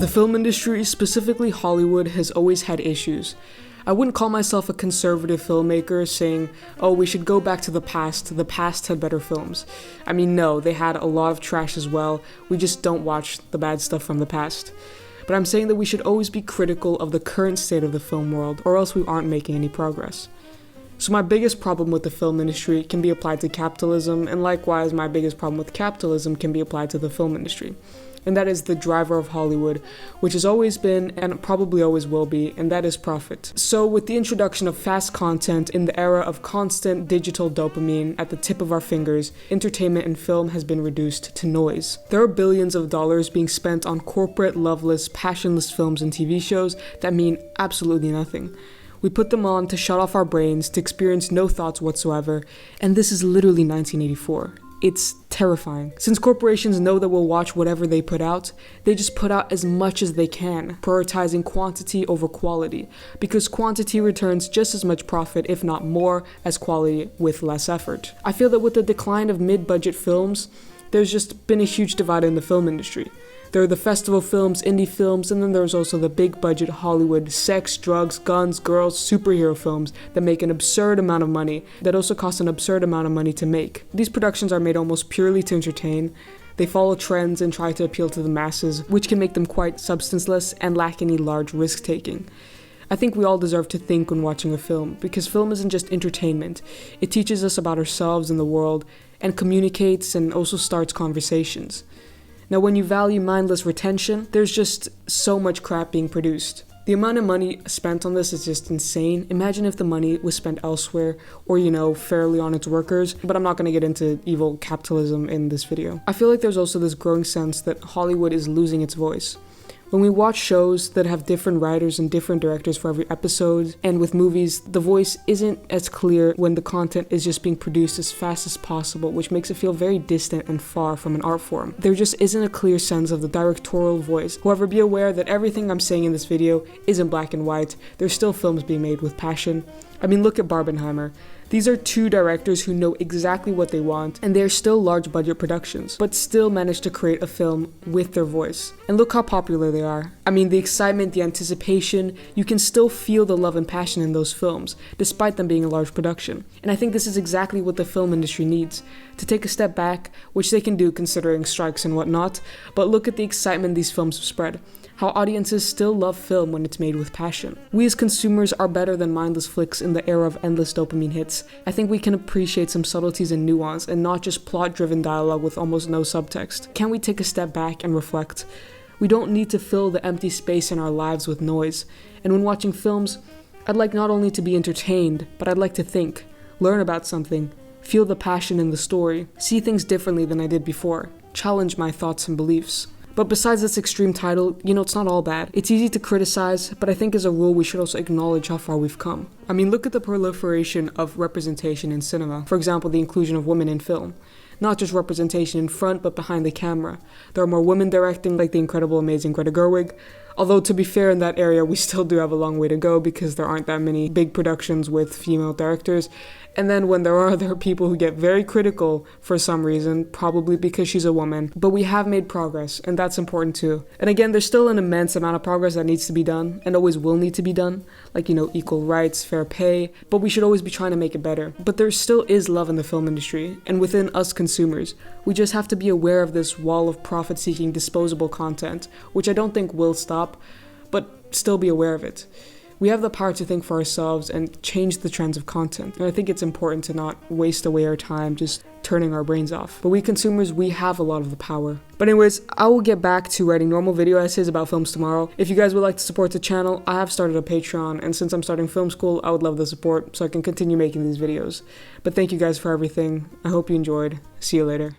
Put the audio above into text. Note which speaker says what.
Speaker 1: The film industry, specifically Hollywood, has always had issues. I wouldn't call myself a conservative filmmaker saying, oh, we should go back to the past had better films. I mean, no, they had a lot of trash as well, we just don't watch the bad stuff from the past. But I'm saying that we should always be critical of the current state of the film world, or else we aren't making any progress. So my biggest problem with the film industry can be applied to capitalism, and likewise my biggest problem with capitalism can be applied to the film industry. And that is the driver of Hollywood, which has always been and probably always will be, and that is profit. So with the introduction of fast content in the era of constant digital dopamine at the tip of our fingers, entertainment in film has been reduced to noise. There are billions of dollars being spent on corporate, loveless, passionless films and TV shows that mean absolutely nothing. We put them on to shut off our brains, to experience no thoughts whatsoever, and this is literally 1984. It's terrifying. Since corporations know that we'll watch whatever they put out, they just put out as much as they can, prioritizing quantity over quality, because quantity returns just as much profit, if not more, as quality with less effort. I feel that with the decline of mid-budget films, there's just been a huge divide in the film industry. There are the festival films, indie films, and then there's also the big budget Hollywood sex, drugs, guns, girls, superhero films that make an absurd amount of money, that also cost an absurd amount of money to make. These productions are made almost purely to entertain. They follow trends and try to appeal to the masses, which can make them quite substanceless and lack any large risk-taking. I think we all deserve to think when watching a film, because film isn't just entertainment. It teaches us about ourselves and the world, and communicates and also starts conversations. Now, when you value mindless retention, there's just so much crap being produced. The amount of money spent on this is just insane. Imagine if the money was spent elsewhere or, fairly on its workers, but I'm not going to get into evil capitalism in this video. I feel like there's also this growing sense that Hollywood is losing its voice. When we watch shows that have different writers and different directors for every episode, and with movies, the voice isn't as clear when the content is just being produced as fast as possible, which makes it feel very distant and far from an art form. There just isn't a clear sense of the directorial voice. However, be aware that everything I'm saying in this video isn't black and white. There's still films being made with passion. I mean, look at Barbenheimer. These are two directors who know exactly what they want, and they're still large budget productions, but still manage to create a film with their voice. And look how popular they are. I mean, the excitement, the anticipation, you can still feel the love and passion in those films, despite them being a large production. And I think this is exactly what the film industry needs, to take a step back, which they can do considering strikes and whatnot, but look at the excitement these films spread. How audiences still love film when it's made with passion. We as consumers are better than mindless flicks in the era of endless dopamine hits. I think we can appreciate some subtleties and nuance and not just plot-driven dialogue with almost no subtext. Can we take a step back and reflect? We don't need to fill the empty space in our lives with noise. And when watching films, I'd like not only to be entertained, but I'd like to think, learn about something, feel the passion in the story, see things differently than I did before, challenge my thoughts and beliefs. But besides this extreme title, it's not all bad. It's easy to criticize, but I think as a rule we should also acknowledge how far we've come. I mean, look at the proliferation of representation in cinema. For example, the inclusion of women in film. Not just representation in front, but behind the camera. There are more women directing, like the incredible, amazing Greta Gerwig. Although, to be fair, in that area, we still do have a long way to go because there aren't that many big productions with female directors. And then when there are people who get very critical for some reason, probably because she's a woman. But we have made progress, and that's important too. And again, there's still an immense amount of progress that needs to be done, and always will need to be done. Like, equal rights, fair pay, but we should always be trying to make it better. But there still is love in the film industry, and within us consumers. We just have to be aware of this wall of profit-seeking disposable content, which I don't think will stop, but still be aware of it. We have the power to think for ourselves and change the trends of content. And I think it's important to not waste away our time just turning our brains off. But we consumers, we have a lot of the power. But anyways, I will get back to writing normal video essays about films tomorrow. If you guys would like to support the channel, I have started a Patreon. And since I'm starting film school, I would love the support so I can continue making these videos. But thank you guys for everything. I hope you enjoyed. See you later.